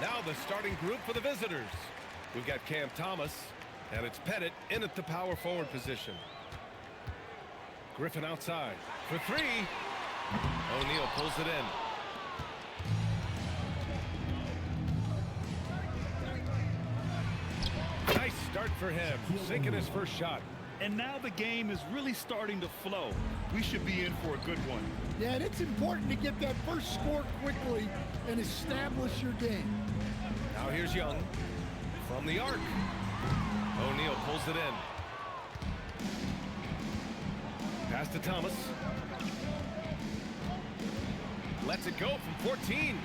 Now the starting group for the visitors. We've got Cam Thomas, and it's Pettit in at the power forward position. Griffin outside for three. O'Neal pulls it in. Nice start for him, sinking his first shot. And now the game is really starting to flow. We should be in for a good one. Yeah, and it's important to get that first score quickly and establish your game. Now here's Young from the arc. O'Neal pulls it in. Pass to Thomas. Lets it go from 14.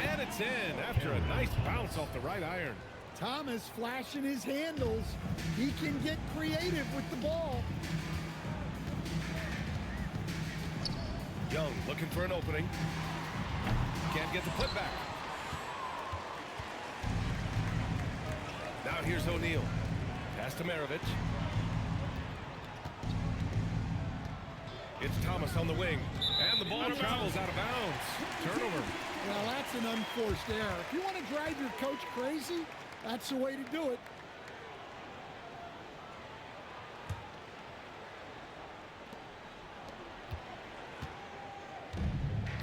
And it's in after a nice bounce off the right iron. Thomas flashing his handles. He can get creative with the ball. Young looking for an opening. Can't get the putback. Now here's O'Neal. Pass to Maravich. It's Thomas on the wing. And the ball travels out of bounds. Turnover. Well, that's an unforced error. If you want to drive your coach crazy, that's the way to do it.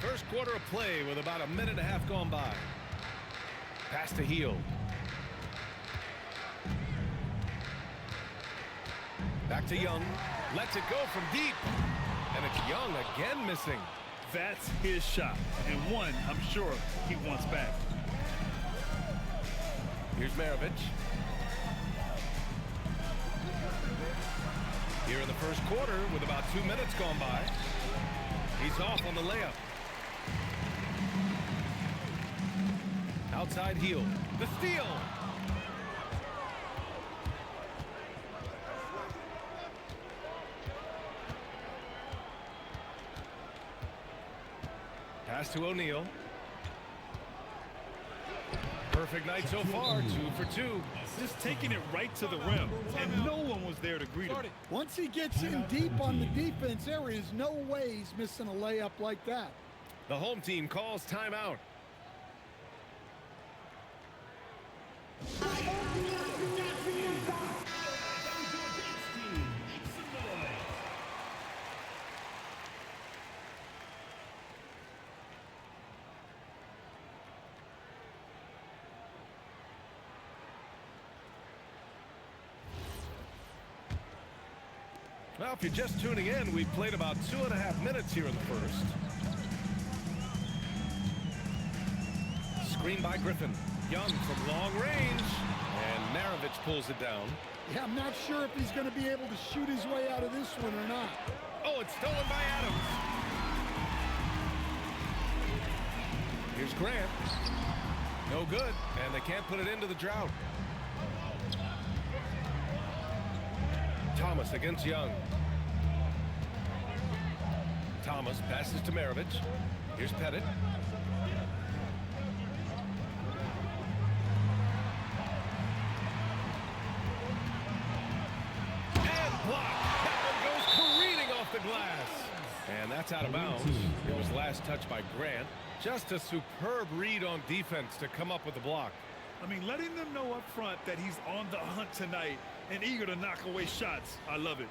First quarter of play with about a minute and a half gone by. Pass to Hield. Back to Young. Lets it go from deep. And it's Young again missing. That's his shot, and one I'm sure he wants back. Here's Maravich. Here in the first quarter with about 2 minutes gone by. He's off on the layup. Outside Hield. The steal. Pass to O'Neal. Perfect night so far, 2 for 2. Just taking it right to the rim, and no one was there to greet him. Once he gets in deep on the defense, there is no way he's missing a layup like that. The home team calls timeout. Well, if you're just tuning in, we've played about 2.5 minutes here in the first. Screen by Griffin. Young from long range. And Maravich pulls it down. Yeah, I'm not sure if he's going to be able to shoot his way out of this one or not. Oh, it's stolen by Adams. Here's Grant. No good, and they can't put it into the drought. Thomas against Young. Thomas passes to Maravich. Here's Pettit. And blocked. That one goes careening off the glass. And that's out of bounds. It was last touched by Grant. Just a superb read on defense to come up with the block. I mean, letting them know up front that he's on the hunt tonight and eager to knock away shots. I love it.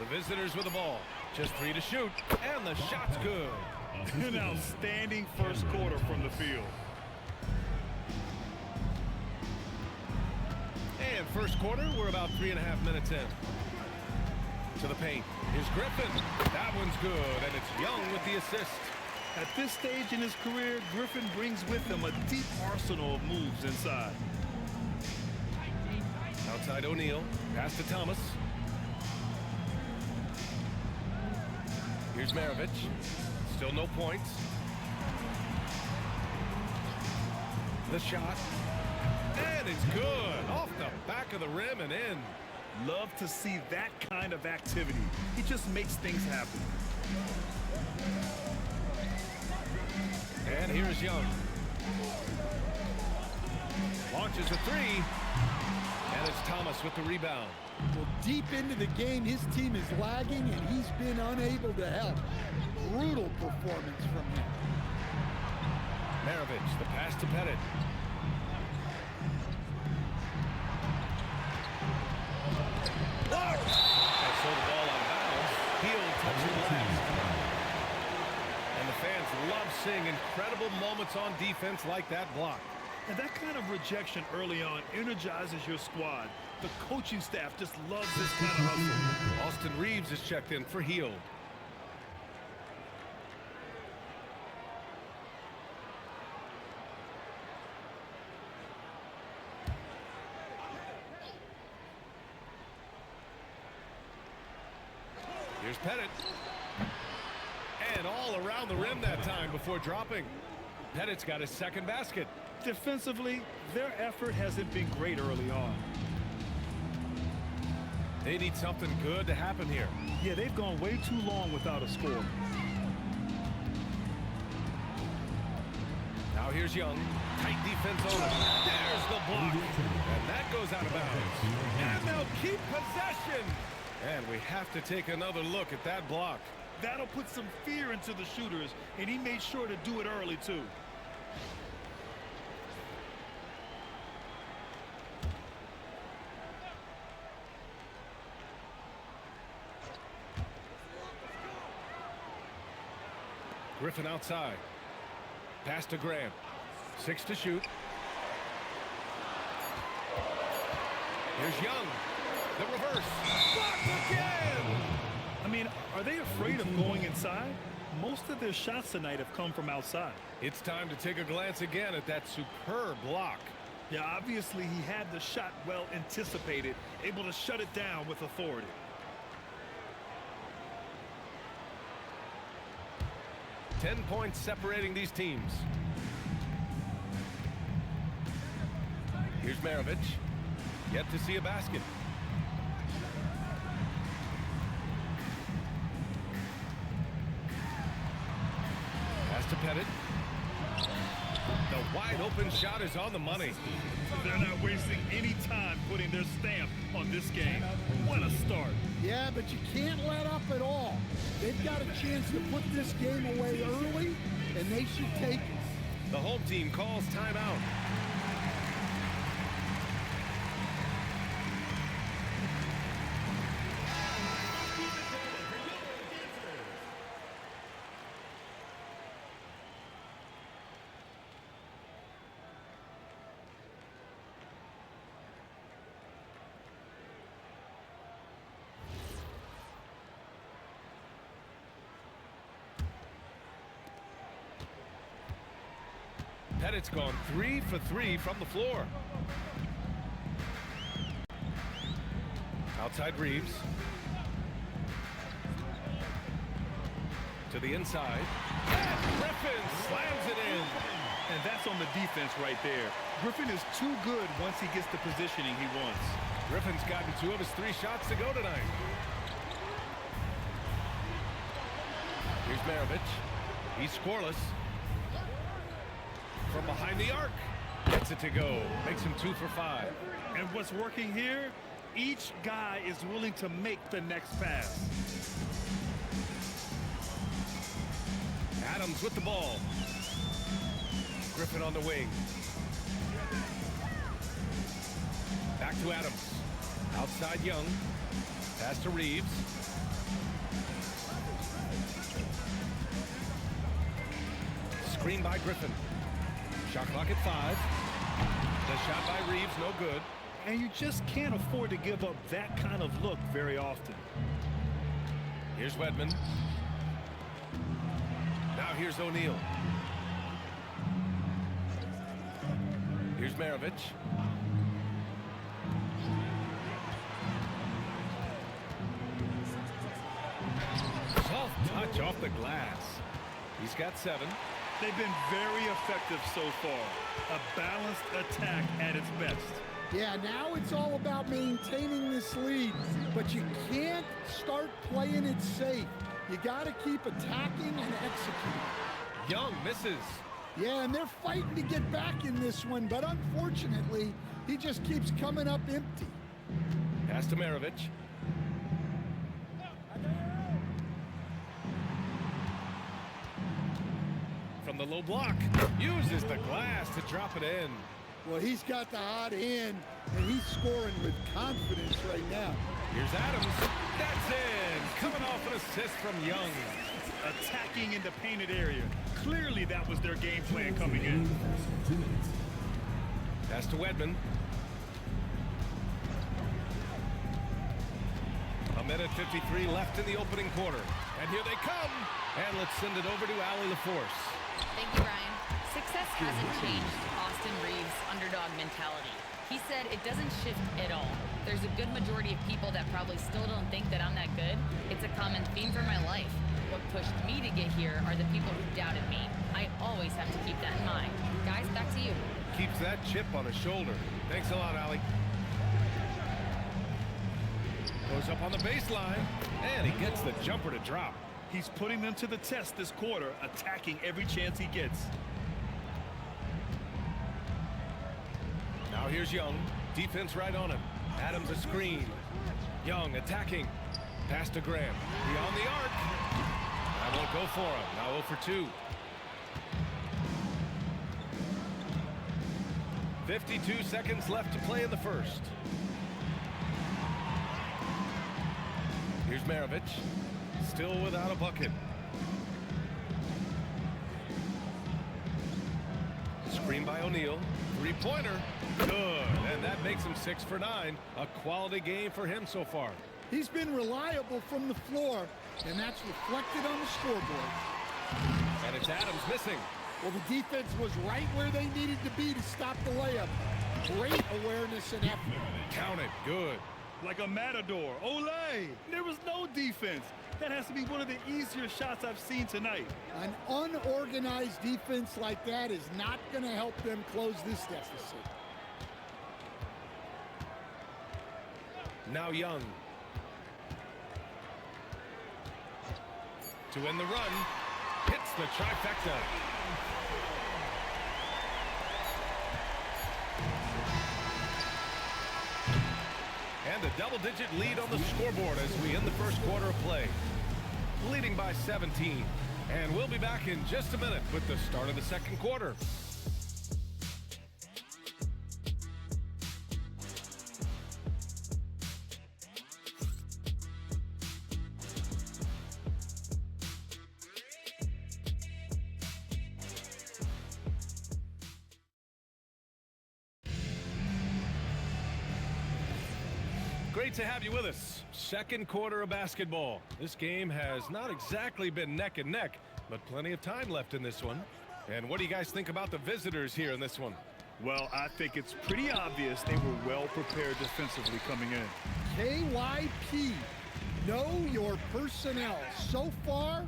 The visitors with the ball. Just 3 to shoot. And the shot's good. An outstanding first quarter from the field. And first quarter, we're about 3.5 minutes in. To the paint. Here's Griffin. That one's good, and it's Young with the assist. At this stage in his career, Griffin brings with him a deep arsenal of moves inside. Outside O'Neal. Pass to Thomas. Here's Maravich. Still no points. The shot. And it's good. Off the back of the rim and in. Love to see that kind of activity. He just makes things happen. And here's Young. Launches a three. And it's Thomas with the rebound. Well, deep into the game, his team is lagging, and he's been unable to help. Brutal performance from him. Maravich, the pass to Pettit. And so the ball out of bounds. He'll touch it last. And the fans love seeing incredible moments on defense like that block. And that kind of rejection early on energizes your squad. The coaching staff just loves this kind of hustle. Austin Reeves is checked in for Hield. Here's Pettit. And all around the rim that time before dropping. Pettit's got his second basket. Defensively, their effort hasn't been great early on. They need something good to happen here. Yeah, they've gone way too long without a score. Now here's Young. Tight defense on him. There's the block. And that goes out of bounds. And they'll keep possession. And we have to take another look at that block. That'll put some fear into the shooters, and he made sure to do it early, too. Griffin outside. Pass to Grant. 6 to shoot. Here's Young. The reverse. Blocked again! I mean, are they afraid of going inside? Most of their shots tonight have come from outside. It's time to take a glance again at that superb block. Yeah, obviously he had the shot well anticipated, able to shut it down with authority. Ten points separating these teams. Here's Maravich. Yet to see a basket. Pass to Pettit. The wide open shot is on the money. They're not wasting any time putting their stamp on this game. What a start. Yeah, but you can't let up at all. They've got a chance to put this game away early, and they should take it. The home team calls timeout. Pettit's gone 3 for 3 from the floor. Outside Reeves. To the inside. And Griffin slams it in. And that's on the defense right there. Griffin is too good once he gets the positioning he wants. Griffin's gotten 2 of his 3 shots to go tonight. Here's Maravich. He's scoreless. From behind the arc. Gets it to go. Makes him 2 for 5. And what's working here? Each guy is willing to make the next pass. Adams with the ball. Griffin on the wing. Back to Adams. Outside Young. Pass to Reeves. Screen by Griffin. Shot clock at 5. The shot by Reeves, no good. And you just can't afford to give up that kind of look very often. Here's Wedman. Now here's O'Neal. Here's Maravich. Soft touch off the glass. He's got 7. They've been very effective so far. A balanced attack at its best. Yeah, now it's all about maintaining this lead, but you can't start playing it safe. You got to keep attacking and executing. Young misses. Yeah, and they're fighting to get back in this one, but unfortunately, he just keeps coming up empty. Pass to Maravich. From the low block, uses the glass to drop it in. Well, he's got the hot hand, and he's scoring with confidence right now. Here's Adams. That's in. Coming off an assist from Young. Attacking in the painted area. Clearly that was their game plan coming in. Pass to Wedman. A minute 53 left in the opening quarter. And here they come. And let's send it over to Allie LaForce. Thank you, Ryan. Success hasn't changed Austin Reeves' underdog mentality. He said it doesn't shift at all. There's a good majority of people that probably still don't think that I'm that good. It's a common theme for my life. What pushed me to get here are the people who doubted me. I always have to keep that in mind. Guys, back to you. Keeps that chip on his shoulder. Thanks a lot, Allie. Goes up on the baseline, and he gets the jumper to drop. He's putting them to the test this quarter, attacking every chance he gets. Now here's Young. Defense right on him. Adams a screen. Young attacking. Pass to Graham. Beyond the arc. That won't go for him. Now 0 for 2. 52 seconds left to play in the first. Here's Maravich. Still without a bucket. Screen by O'Neal. Three-pointer. Good. And that makes him 6 for 9. A quality game for him so far. He's been reliable from the floor, and that's reflected on the scoreboard. And it's Adams missing. Well, the defense was right where they needed to be to stop the layup. Great awareness and effort. Count it. Good. Like a matador. Olay! There was no defense. That has to be one of the easier shots I've seen tonight. An unorganized defense like that is not going to help them close this deficit. Now Young. To win the run. Hits the trifecta. And a double-digit lead on the scoreboard as we end the first quarter of play. Leading by 17. And we'll be back in just a minute with the start of the second quarter. Great to have you with us. Second quarter of basketball. This game has not exactly been neck and neck, but plenty of time left in this one. And what do you guys think about the visitors here in this one? Well, I think it's pretty obvious they were well prepared defensively coming in. KYP, know your personnel. So far,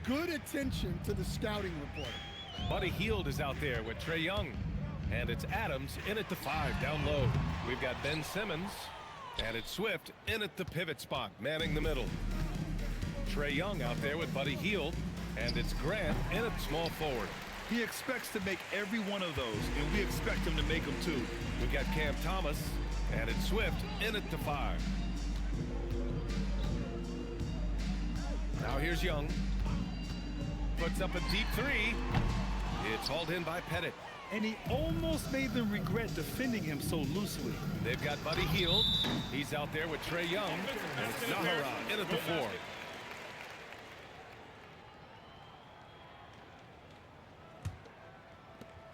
good attention to the scouting report. Buddy Hield is out there with Trae Young. And it's Adams in at the 5 down low. We've got Ben Simmons. And it's Swift in at the pivot spot, manning the middle. Trae Young out there with Buddy Hield. And it's Grant in at small forward. He expects to make every one of those, and we expect him to make them too. We've got Cam Thomas. And it's Swift in at the 5. Now here's Young. Puts up a deep 3. It's hauled in by Pettit. And he almost made them regret defending him so loosely. They've got Buddy Hield. He's out there with Trae Young. And it's Nahara in at the 4.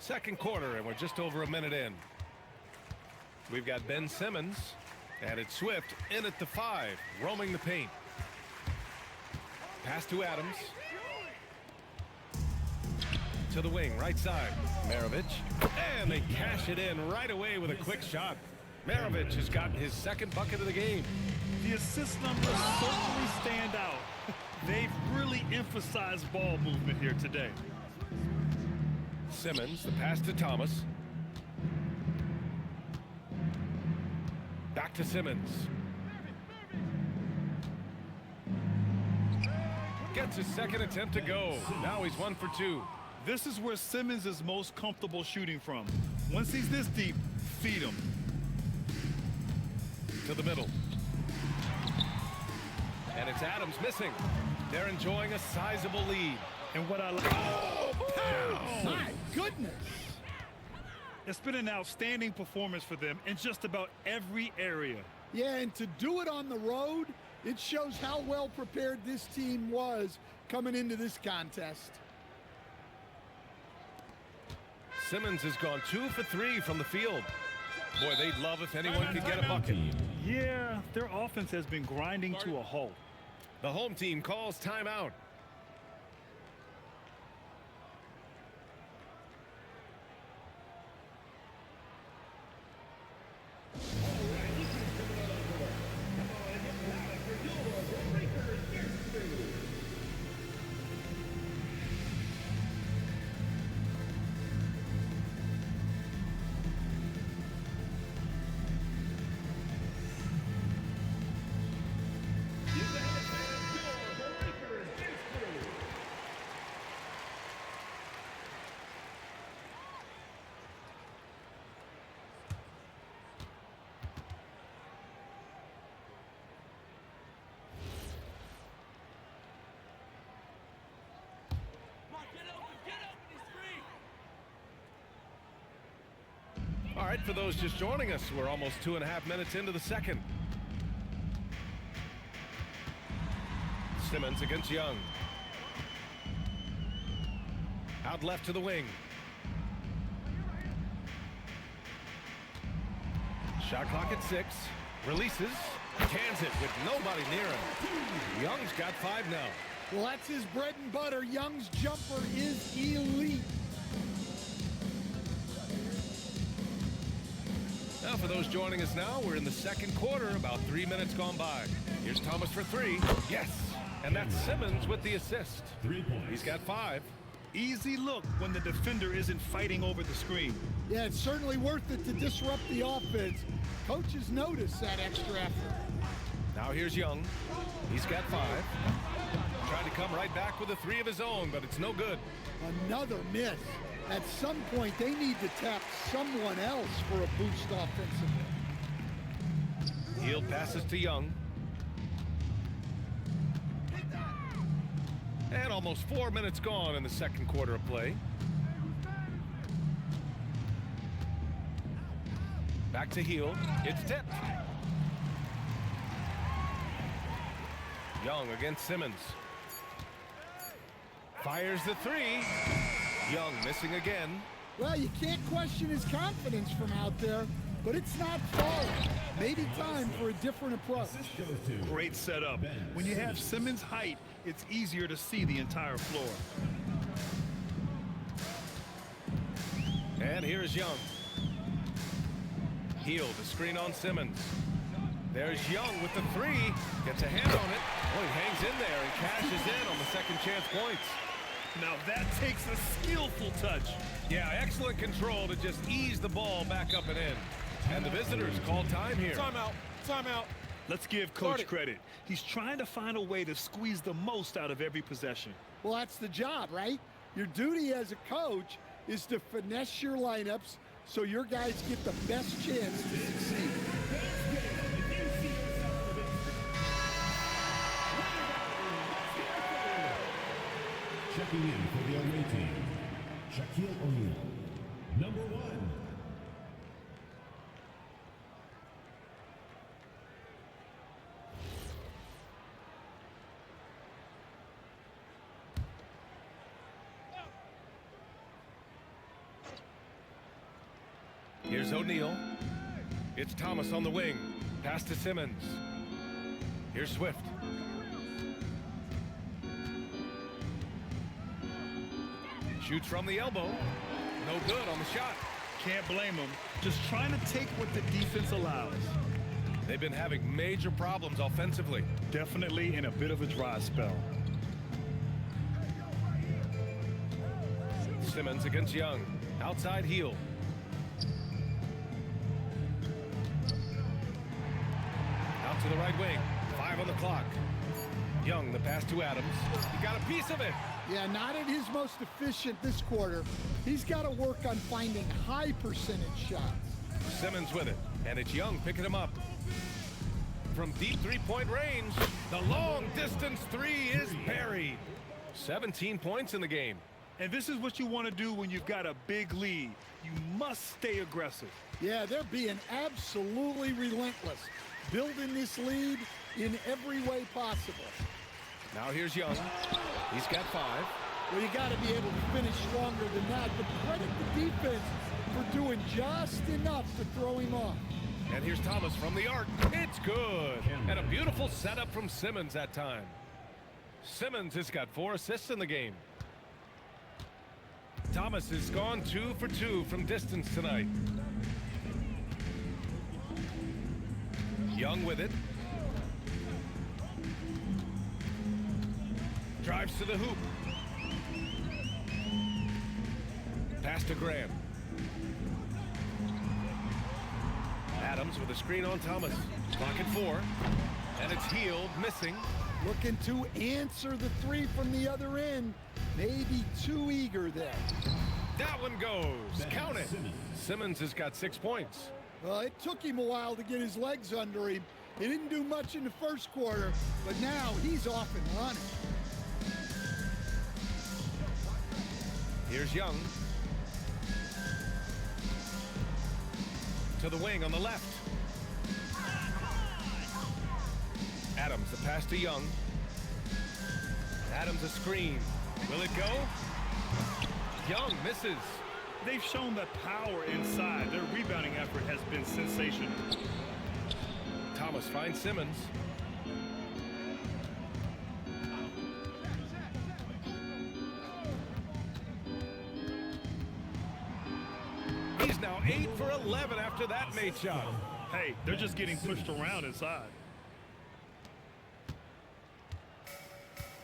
Second quarter, and we're just over a minute in. We've got Ben Simmons. And it's Swift in at the 5, roaming the paint. Pass to Adams. To the wing, right side. Maravich. And they cash it in right away with a quick shot. Maravich has gotten his second bucket of the game. The assist numbers certainly stand out. They've really emphasized ball movement here today. Simmons, the pass to Thomas. Back to Simmons. Gets his second attempt to go. Now he's 1 for 2. This is where Simmons is most comfortable shooting from. Once he's this deep, feed him. To the middle. And it's Adams missing. They're enjoying a sizable lead. And what I like... My goodness. It's been an outstanding performance for them in just about every area. Yeah, and to do it on the road, it shows how well prepared this team was coming into this contest. Simmons has gone 2 for 3 from the field. Boy, they'd love if anyone could get a bucket. Yeah, their offense has been grinding to a halt. The home team calls timeout. All right, for those just joining us, we're almost 2.5 minutes into the second. Simmons against Young. Out left to the wing. Shot clock at 6. Releases. Cans it with nobody near him. Young's got 5 now. Well, that's his bread and butter. Young's jumper is elite. Now, for those joining us now, we're in the second quarter, about 3 minutes gone by. Here's Thomas for 3. Yes. And that's Simmons with the assist. 3 points. He's got 5. Easy look when the defender isn't fighting over the screen. Yeah, it's certainly worth it to disrupt the offense. Coaches notice that extra effort. Now here's Young. He's got 5. Trying to come right back with a 3 of his own, but it's no good. Another miss. At some point, they need to tap someone else for a boost offensively. Hield passes to Young. And almost 4 minutes gone in the second quarter of play. Back to Hield. It's tipped. Young against Simmons. Fires the 3. Young missing again. Well, you can't question his confidence from out there, but it's not falling. Maybe time for a different approach. Great setup. When you have Simmons' height, it's easier to see the entire floor. And here's Young. Hield, a screen on Simmons. There's Young with the 3. Gets a hand on it. Oh, he hangs in there and cashes in on the second chance points. Now that takes a skillful touch. Yeah, excellent control to just ease the ball back up and in. And the visitors call time here. Timeout. Timeout. Let's give Coach credit. He's trying to find a way to squeeze the most out of every possession. Well, that's the job, right? Your duty as a coach is to finesse your lineups so your guys get the best chance to succeed. Checking in for the away team, Shaquille O'Neal, number 1. Here's O'Neal. It's Thomas on the wing. Pass to Simmons. Here's Swift. Shoots from the elbow. No good on the shot. Can't blame him. Just trying to take what the defense allows. They've been having major problems offensively. Definitely in a bit of a dry spell. Simmons against Young. Outside Hield. Out to the right wing. 5 on the clock. Young, the pass to Adams. He got a piece of it. Yeah, not at his most efficient this quarter. He's got to work on finding high percentage shots. Simmons with it, and it's Young picking him up. From deep three-point range, the long distance three is buried. 17 points in the game. And this is what you want to do when you've got a big lead. You must stay aggressive. Yeah, they're being absolutely relentless, building this lead in every way possible. Now here's Young. He's got 5. Well, you got to be able to finish stronger than that, but credit the defense for doing just enough to throw him off. And here's Thomas from the arc. It's good. And a beautiful setup from Simmons that time. Simmons has got 4 assists in the game. Thomas has gone 2 for 2 from distance tonight. Young with it. Drives to the hoop. Pass to Graham. Adams with a screen on Thomas. Clock at 4. And it's Hield missing. Looking to answer the three from the other end. Maybe too eager there. That one goes. Count it. Simmons has got 6 points. Well, it took him a while to get his legs under him. He didn't do much in the first quarter, but now he's off and running. Here's Young. To the wing on the left. Adams, the pass to Young. Adams a screen. Will it go? Young misses. They've shown that power inside. Their rebounding effort has been sensational. Thomas finds Simmons. He's now 8 for 11 after that made shot. Hey, they're just getting pushed around inside.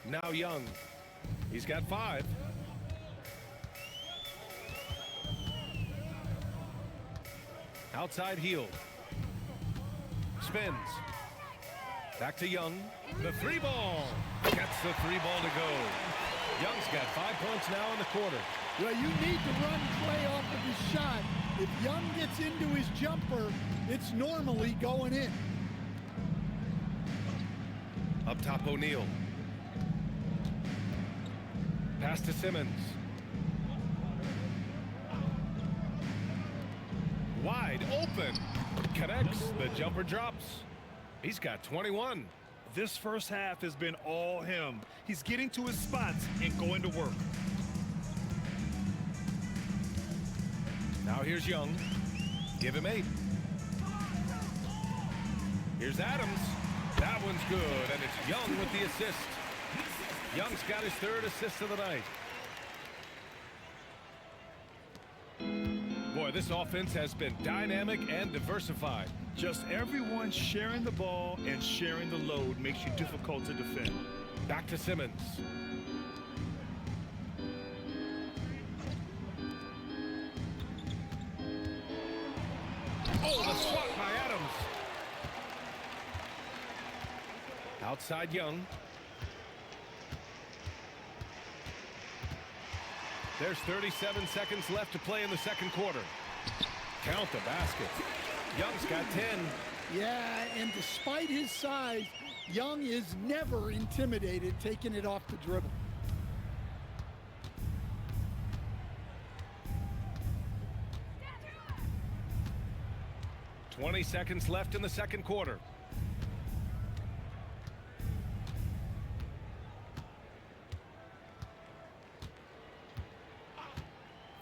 Now Young. He's got 5. Outside Hield. Spins. Back to Young. The 3-ball. Gets the 3-ball to go. Young's got 5 points now in the quarter. Well, you need to run Clay off of his shot. If Young gets into his jumper, it's normally going in. Up top O'Neal. Pass to Simmons. Wide open. Connects. The jumper drops. He's got 21. This first half has been all him. He's getting to his spots and going to work. Now here's Young. Give him 8. Here's Adams. That one's good, and it's Young with the assist. Young's got his 3rd assist of the night. Boy, this offense has been dynamic and diversified. Just everyone sharing the ball and sharing the load makes you difficult to defend. Back to Simmons. Oh, the swat by Adams. Outside Young. There's 37 seconds left to play in the second quarter. Count the basket. Young's got 10. Yeah, and despite his size, Young is never intimidated taking it off the dribble. $20 seconds left in the second quarter.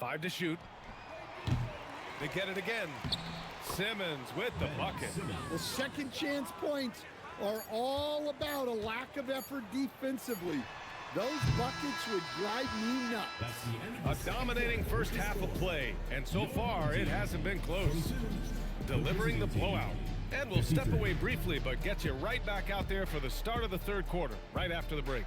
Five to shoot. They get it again. Simmons with the bucket. The second chance points are all about a lack of effort defensively. Those buckets would drive me nuts. A dominating first half of play, and so far it hasn't been close. Delivering the blowout. And we'll step away briefly, but get you right back out there for the start of the third quarter, right after the break.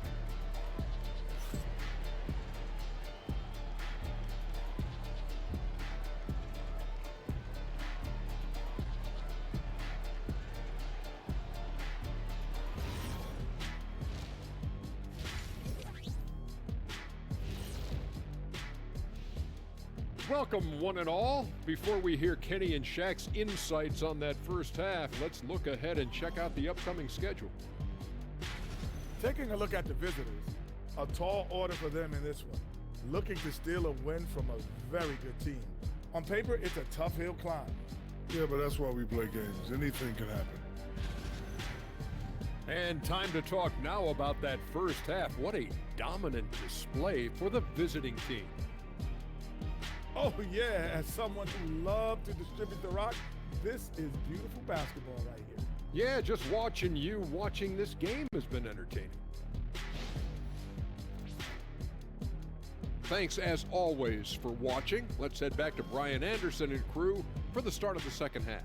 Welcome, one and all. Before we hear Kenny and Shaq's insights on that first half, let's look ahead and check out the upcoming schedule. Taking a look at the visitors, a tall order for them in this one. Looking to steal a win from a very good team. On paper, it's a tough hill climb. Yeah, but that's why we play games. Anything can happen. And time to talk now about that first half. What a dominant display for the visiting team. Oh yeah, as someone who loves to distribute the rock, this is beautiful basketball right here. Yeah, just watching this game has been entertaining. Thanks as always for watching. Let's head back to Brian Anderson and crew for the start of the second half.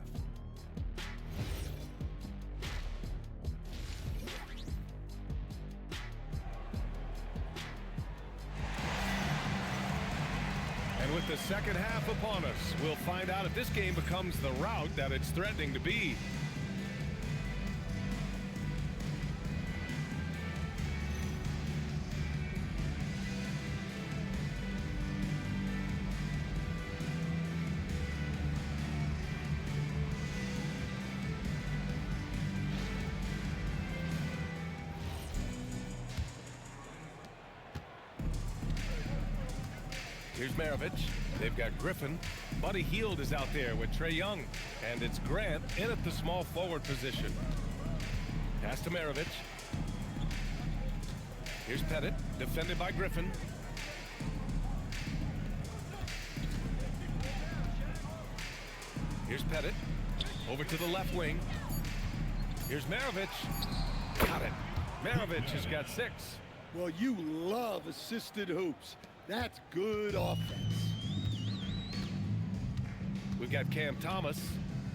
And with the second half upon us, we'll find out if this game becomes the rout that it's threatening to be. Here's Maravich. They've got Griffin. Buddy Hield is out there with Trae Young. And it's Grant in at the small forward position. Pass to Maravich. Here's Pettit, defended by Griffin. Here's Pettit. Over to the left wing. Here's Maravich. Got it. Maravich has got 6. Well, you love assisted hoops. That's good offense. We've got Cam Thomas,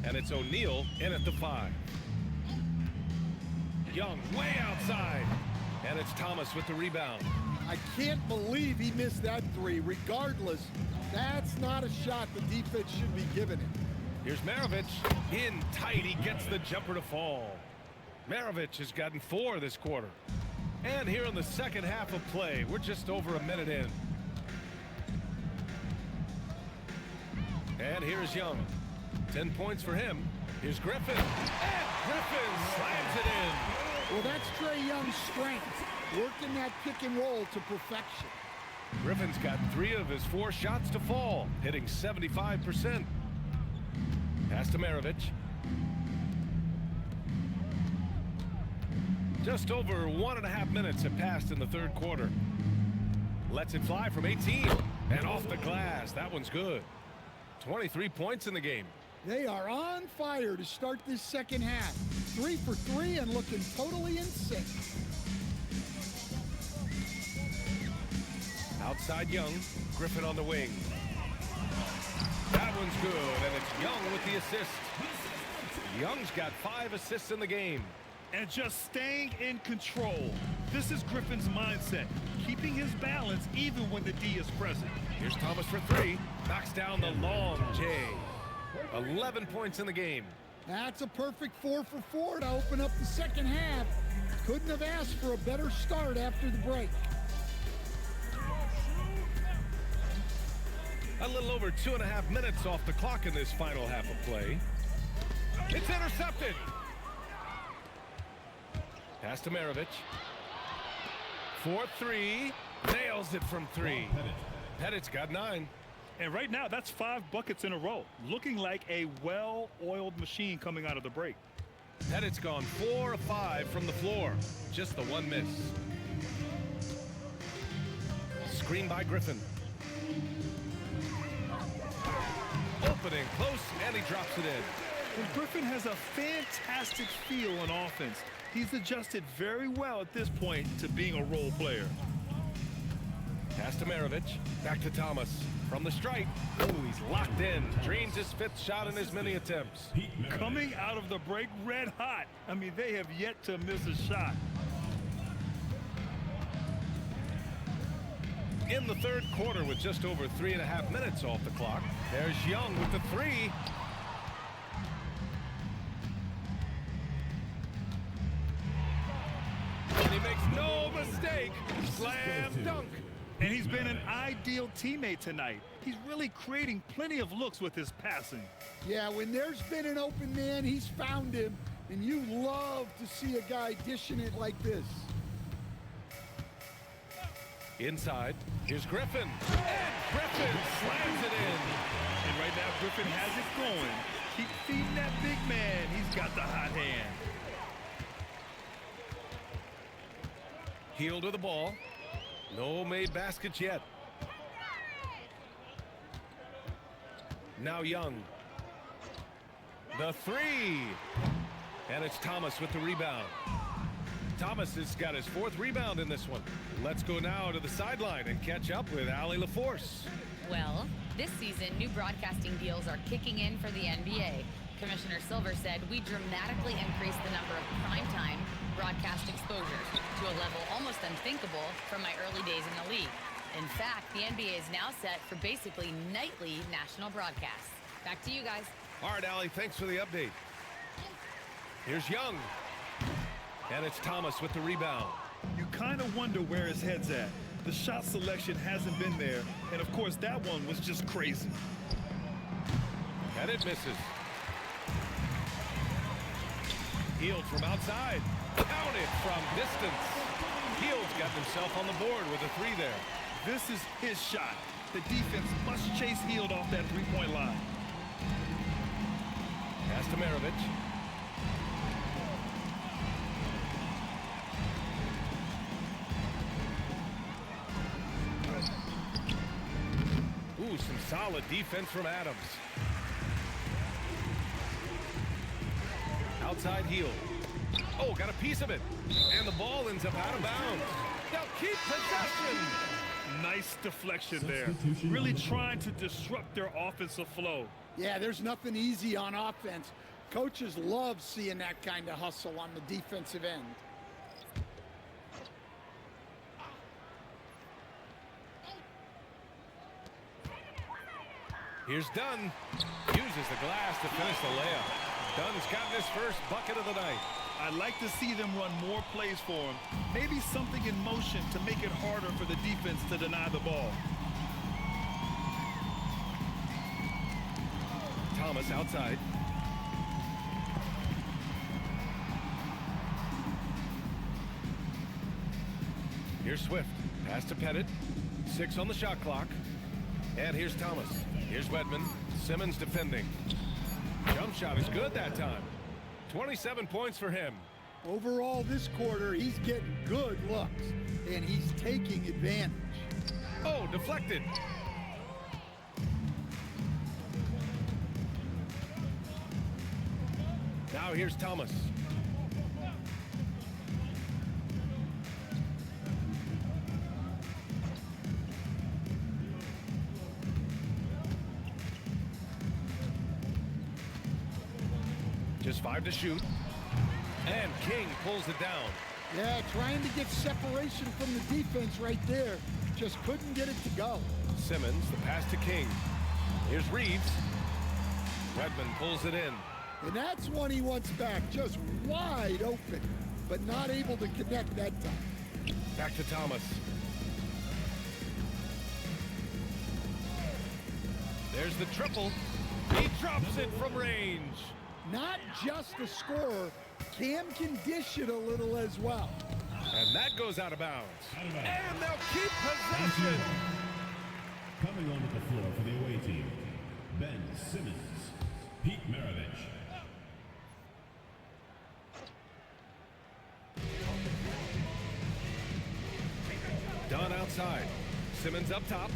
and it's O'Neal in at the 5. Young way outside, and it's Thomas with the rebound. I can't believe he missed that 3. Regardless, that's not a shot the defense should be giving him. Here's Maravich. In tight, he gets the jumper to fall. Maravich has gotten 4 this quarter. And here in the second half of play, we're just over a minute in. And here's Young. 10 points for him. Here's Griffin. And Griffin slams it in. Well, that's Trae Young's strength, working that pick and roll to perfection. Griffin's got 3 of his 4 shots to fall, hitting 75%. Pass to Maravich. Just over 1.5 minutes have passed in the third quarter. Lets it fly from 18. And off the glass. That one's good. 23 points in the game. They are on fire to start this second half. 3 for 3 and looking totally in sync. Outside Young. Griffin on the wing. That one's good, and it's Young with the assist. Young's got 5 assists in the game. And just staying in control. This is Griffin's mindset, keeping his balance even when the D is present. Here's Thomas for 3. Knocks down the long J. 11 points in the game. That's a perfect 4 for 4 to open up the second half. Couldn't have asked for a better start after the break. A little over 2.5 minutes off the clock in this final half of play. It's intercepted. Pass to Maravich. 4-3. Nails it from 3. Pettit's got 9. And right now, that's 5 buckets in a row. Looking like a well-oiled machine coming out of the break. Pettit's gone 4 of 5 from the floor. Just the 1 miss. Screen by Griffin. Opening close, and he drops it in. And Griffin has a fantastic feel on offense. He's adjusted very well at this point to being a role player. Pass to Maravich. Back to Thomas. From the stripe. Oh, he's locked in. Drains his 5th shot in as many attempts. Coming out of the break red hot. I mean, they have yet to miss a shot. In the third quarter with just over 3.5 minutes off the clock. There's Young with the 3. And he makes no mistake. Slam dunk. And he's been an ideal teammate tonight. He's really creating plenty of looks with his passing. Yeah, when there's been an open man, he's found him. And you love to see a guy dishing it like this. Inside, here's Griffin. And Griffin slams it in. And right now, Griffin has it going. Keep feeding that big man. He's got the hot hand. Heel to the ball. No made baskets yet. Now Young. The three. And it's Thomas with the rebound. Thomas has got his 4th rebound in this one. Let's go now to the sideline and catch up with Allie LaForce. Well, this season, new broadcasting deals are kicking in for the NBA. Commissioner Silver said we dramatically increased the number of primetime broadcast exposures to a level almost unthinkable from my early days in the league. In fact, the NBA is now set for basically nightly national broadcasts. Back to you guys. All right, Allie, thanks for the update. Here's Young. And it's Thomas with the rebound. You kind of wonder where his head's at. The shot selection hasn't been there. And of course, that one was just crazy. And it misses. Hield from outside. Counted from distance. Hield's got himself on the board with a 3 there. This is his shot. The defense must chase Hield off that three-point line. Pass to Maravich. Ooh, some solid defense from Adams. Outside Hield. Oh, got a piece of it. And the ball ends up out of bounds. They'll keep possession. Nice deflection there. Really trying to disrupt their offensive flow. Yeah, there's nothing easy on offense. Coaches love seeing that kind of hustle on the defensive end. Here's Dunn. Uses the glass to finish the layup. Dunn's gotten his first bucket of the night. I'd like to see them run more plays for him. Maybe something in motion to make it harder for the defense to deny the ball. Thomas outside. Here's Swift. Pass to Pettit. 6 on the shot clock. And here's Thomas. Here's Wedman. Simmons defending. Jump shot is good that time. 27 points for him. Overall, this quarter, he's getting good looks, and he's taking advantage. Oh, deflected. Now here's Thomas. Just 5 to shoot. And King pulls it down. Yeah, trying to get separation from the defense right there. Just couldn't get it to go. Simmons, the pass to King. Here's Reeves. Redmond pulls it in. And that's one he wants back, just wide open, but not able to connect that time. Back to Thomas. There's the triple. He drops it from range. Not just a scorer, Cam can dish it a little as well. And that goes out of bounds. And they'll keep possession. Coming onto the floor for the away team, Ben Simmons, Pete Maravich. Dunn outside. Simmons up top.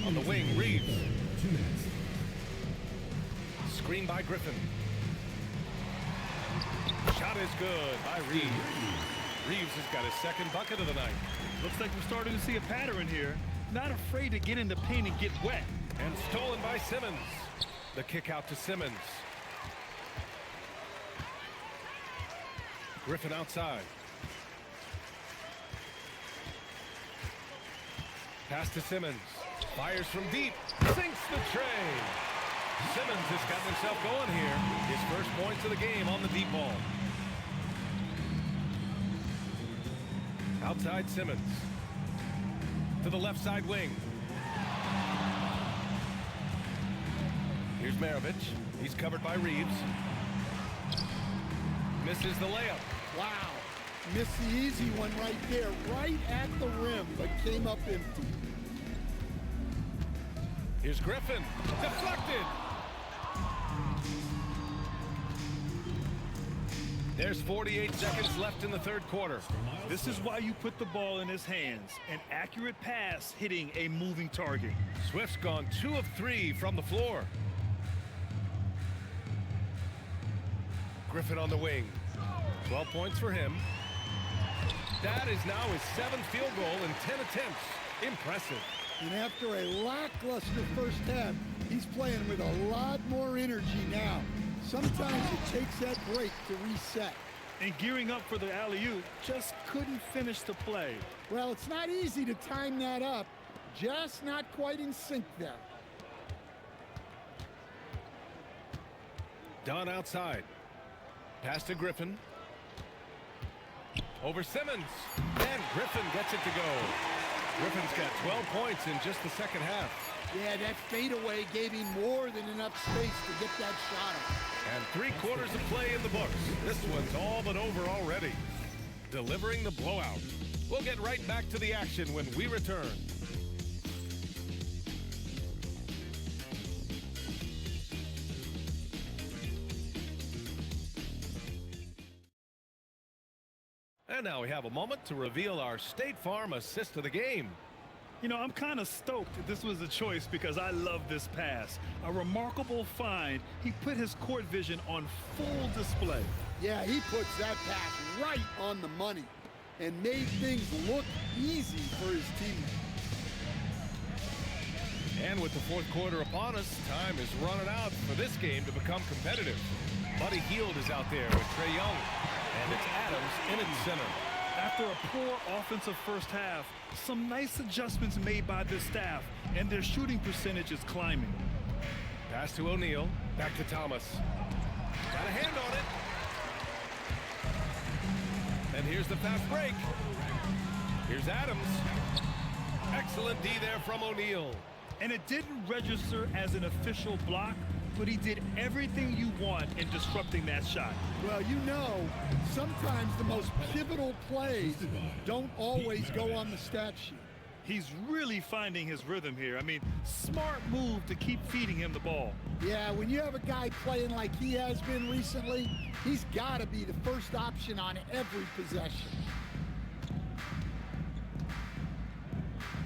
On the wing, Reeves. 2 minutes. Screen by Griffin. Shot is good by Reeves. Reeves has got his second bucket of the night. Looks like we're starting to see a pattern here. Not afraid to get in the paint and get wet. And stolen by Simmons. The kick out to Simmons. Griffin outside. Pass to Simmons. Fires from deep. Sinks the tray. Simmons has gotten himself going here. His first points of the game on the deep ball. Outside Simmons. To the left side wing. Here's Maravich. He's covered by Reeves. Misses the layup. Wow. Missed the easy one right there, right at the rim, but came up empty. Here's Griffin. Deflected. There's 48 seconds left in the third quarter. This is why you put the ball in his hands. An accurate pass hitting a moving target. Swift's gone 2 of 3 from the floor. Griffin on the wing. 12 points for him. That is now his 7th field goal in 10 attempts. Impressive. And after a lackluster first half, he's playing with a lot more energy now. Sometimes it takes that break to reset. And gearing up for the alley-oop, just couldn't finish the play. Well, it's not easy to time that up. Just not quite in sync there. Dunn outside. Pass to Griffin. Over Simmons. And Griffin gets it to go. Griffin's got 12 points in just the second half. Yeah, that fadeaway gave him more than enough space to get that shot off. And 3 quarters of play in the books. This one's all but over already. Delivering the blowout. We'll get right back to the action when we return. And now we have a moment to reveal our State Farm assist of the game. You know, I'm kind of stoked that this was a choice because I love this pass. A remarkable find. He put his court vision on full display. Yeah, he puts that pass right on the money and made things look easy for his teammates. And with the fourth quarter upon us, time is running out for this game to become competitive. Buddy Hield is out there with Trae Young, and it's Adams in at center. After a poor offensive first half, some nice adjustments made by the staff, and their shooting percentage is climbing. Pass to O'Neal, back to Thomas. Got a hand on it. And here's the fast break. Here's Adams. Excellent D there from O'Neal. And it didn't register as an official block, but he did everything you want in disrupting that shot. Well, you know, sometimes the most pivotal plays don't always go on the stat sheet. He's really finding his rhythm here. I mean, smart move to keep feeding him the ball. Yeah, when you have a guy playing like he has been recently, he's got to be the first option on every possession.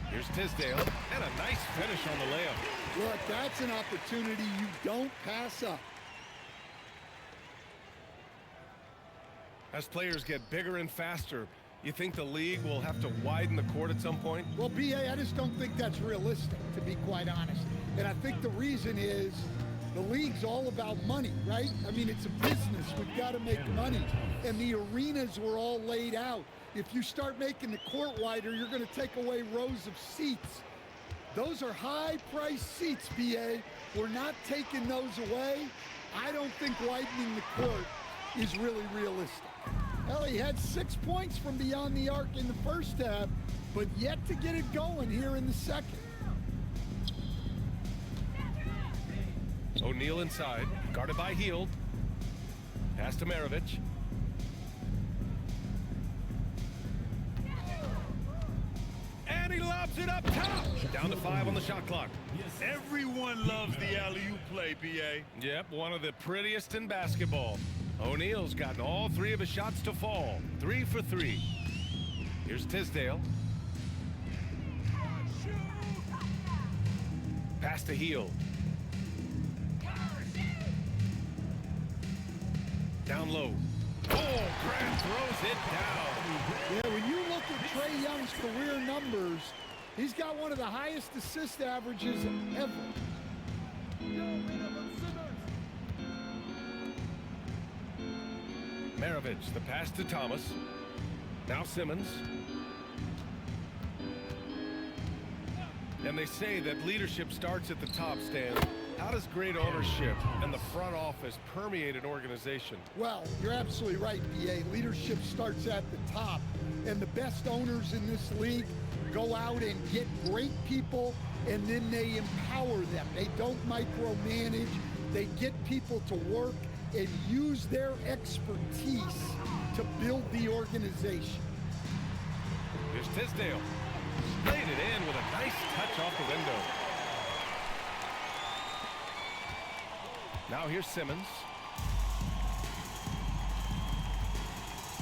Here's Tisdale, and a nice finish on the layup. Look, that's an opportunity you don't pass up. As players get bigger and faster, you think the league will have to widen the court at some point? Well, B.A., I just don't think that's realistic, to be quite honest. And I think the reason is the league's all about money, right? I mean, it's a business. We've got to make money. And the arenas were all laid out. If you start making the court wider, you're going to take away rows of seats. Those are high-priced seats, B.A. We're not taking those away. I don't think widening the court is really realistic. Well, he had 6 points from beyond the arc in the first half, but yet to get it going here in the second. O'Neal inside, guarded by Hield. Pass to Maravich. And he lobs it up top. Down to 5 on the shot clock. Everyone loves the alley-oop play, B.A. Yep, one of the prettiest in basketball. O'Neal's gotten all 3 of his shots to fall. 3 for 3. Here's Tisdale. Pass to Hield. Down low. Oh, Grant throws it down. Yeah, when you look at Trae Young's career numbers, he's got one of the highest assist averages ever. Maravich, the pass to Thomas. Now Simmons. And they say that leadership starts at the top, Stan. How does great ownership and the front office permeate an organization? Well, you're absolutely right, B.A. Leadership starts at the top. And the best owners in this league go out and get great people, and then they empower them. They don't micromanage. They get people to work and use their expertise to build the organization. Here's Tisdale. Laid it in with a nice touch off the window. Now here's Simmons.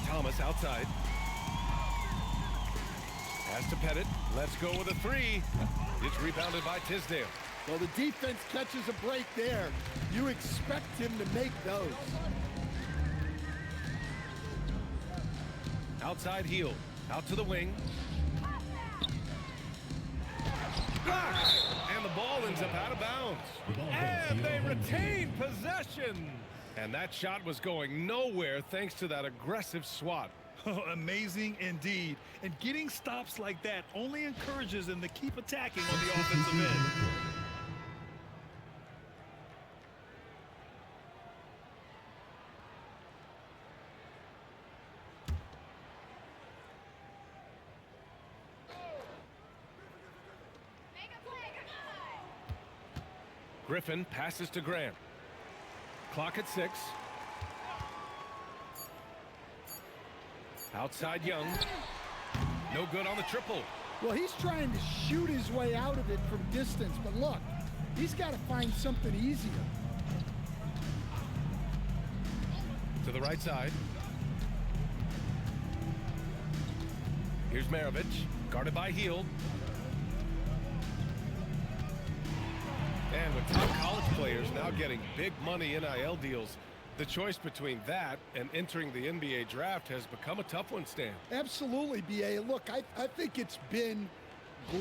Thomas outside. Pass to Pettit. Let's go with a three. It's rebounded by Tisdale. Well, the defense catches a break there. You expect him to make those. Outside heel. Out to the wing. Blocked. And the ball ends up out of bounds. And they retain possession. And that shot was going nowhere thanks to that aggressive swat. Amazing indeed. And getting stops like that only encourages them to keep attacking on the offensive end. Griffin passes to Grant. Clock at 6. Outside Young. No good on the triple. Well, he's trying to shoot his way out of it from distance, but look, he's got to find something easier. To the right side. Here's Maravich, guarded by Hield. And with top college players now getting big money NIL deals, the choice between that and entering the NBA draft has become a tough one, Stan. Absolutely, BA. Look, I think it's been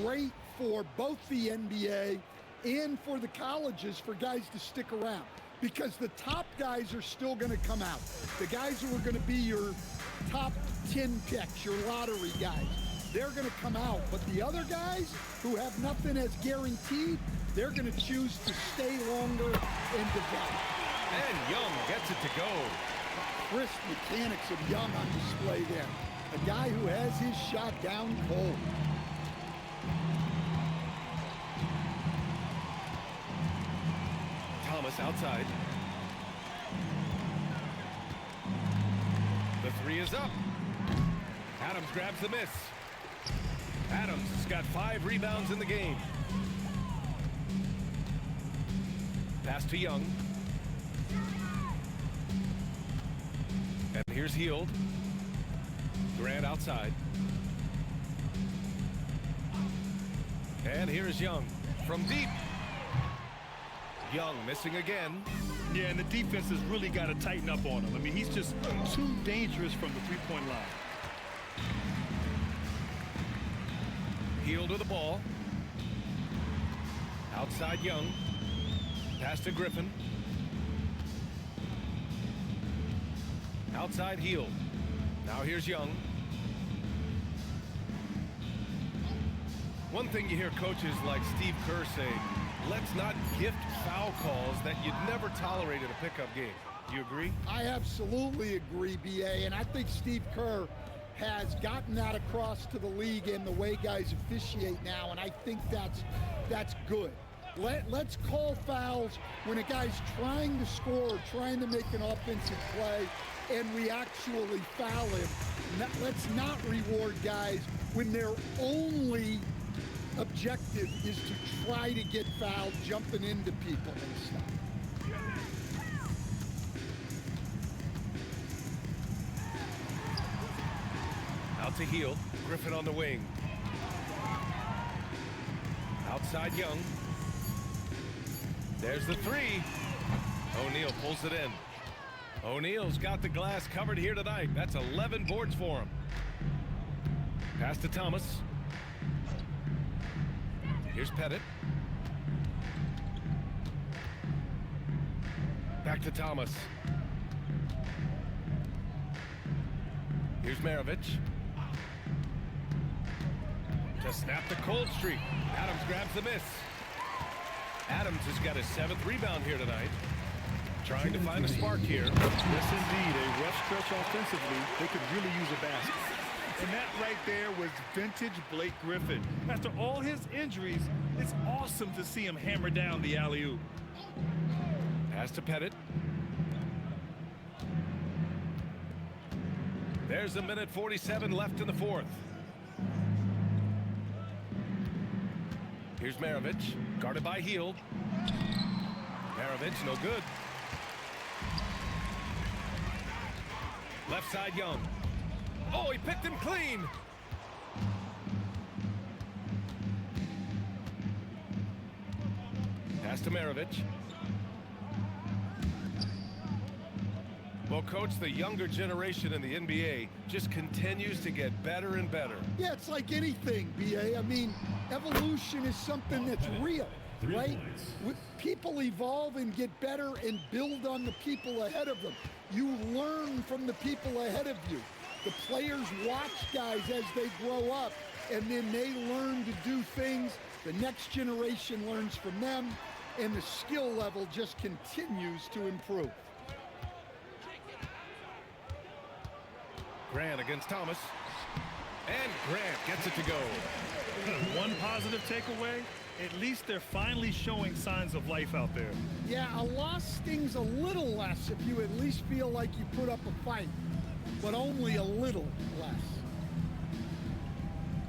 great for both the NBA and for the colleges for guys to stick around, because the top guys are still going to come out. The guys who are going to be your top 10 picks, your lottery guys, they're going to come out. But the other guys who have nothing as guaranteed, they're going to choose to stay longer and develop. And Young gets it to go. Crisp mechanics of Young on display there. A guy who has his shot down cold. Thomas outside. The three is up. Adams grabs the miss. Adams has got 5 rebounds in the game. Pass to Young. And here's Hield. Grant outside. And here's Young from deep. Young missing again. Yeah, and the defense has really got to tighten up on him. I mean, he's just too dangerous from the three-point line. Hield with the ball. Outside Young. Pass to Griffin. Outside Hield. Now here's Young. One thing you hear coaches like Steve Kerr say, let's not gift foul calls that you'd never tolerate in a pickup game. Do you agree? I absolutely agree, BA, and I think Steve Kerr has gotten that across to the league in the way guys officiate now, and I think that's good. Let's call fouls when a guy's trying to score, trying to make an offensive play, and we actually foul him. Let's not reward guys when their only objective is to try to get fouled, jumping into people and stuff. Out to Hield. Griffin on the wing. Outside Young. There's the three. O'Neal pulls it in. O'Neal's got the glass covered here tonight. That's 11 boards for him. Pass to Thomas. Here's Pettit. Back to Thomas. Here's Maravich. To snap the cold streak. Adams grabs the miss. Adams has got his 7th rebound here tonight. Trying to find a spark here. Yes, indeed. A rough stretch offensively. They could really use a basket. And that right there was vintage Blake Griffin. After all his injuries, it's awesome to see him hammer down the alley-oop. Pass to Pettit. There's a minute 47 left in the fourth. Here's Maravich, guarded by Hield. Maravich, no good. Left side, Young. Oh, he picked him clean. Pass to Maravich. Well, Coach, the younger generation in the NBA just continues to get better and better. Yeah, it's like anything, B.A. I mean, evolution is something that's real, right? People evolve and get better and build on the people ahead of them. You learn from the people ahead of you. The players watch guys as they grow up, and then they learn to do things. The next generation learns from them, and the skill level just continues to improve. Grant against Thomas. And Grant gets it to go. One positive takeaway, at least they're finally showing signs of life out there. Yeah, a loss stings a little less if you at least feel like you put up a fight, but only a little less.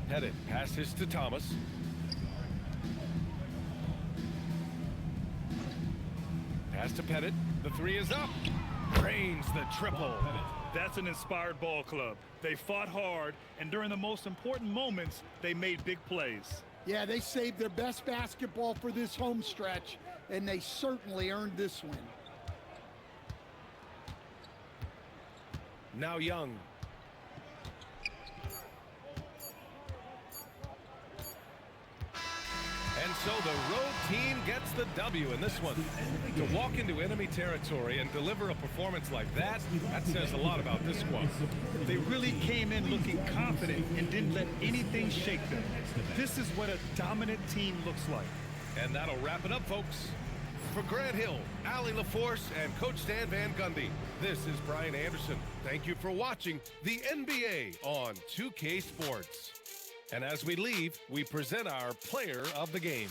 Pettit passes to Thomas. Pass to Pettit. The three is up. Drains the triple. That's an inspired ball club. They fought hard, and during the most important moments, they made big plays. Yeah, they saved their best basketball for this home stretch, and they certainly earned this win. Now Young. And so the road team gets the W in this one. To walk into enemy territory and deliver a performance like that says a lot about this squad. They really came in looking confident and didn't let anything shake them. This is what a dominant team looks like. And that'll wrap it up, folks. For Grant Hill, Allie LaForce, and Coach Stan Van Gundy, this is Brian Anderson. Thank you for watching the NBA on 2K Sports. And as we leave, we present our player of the game.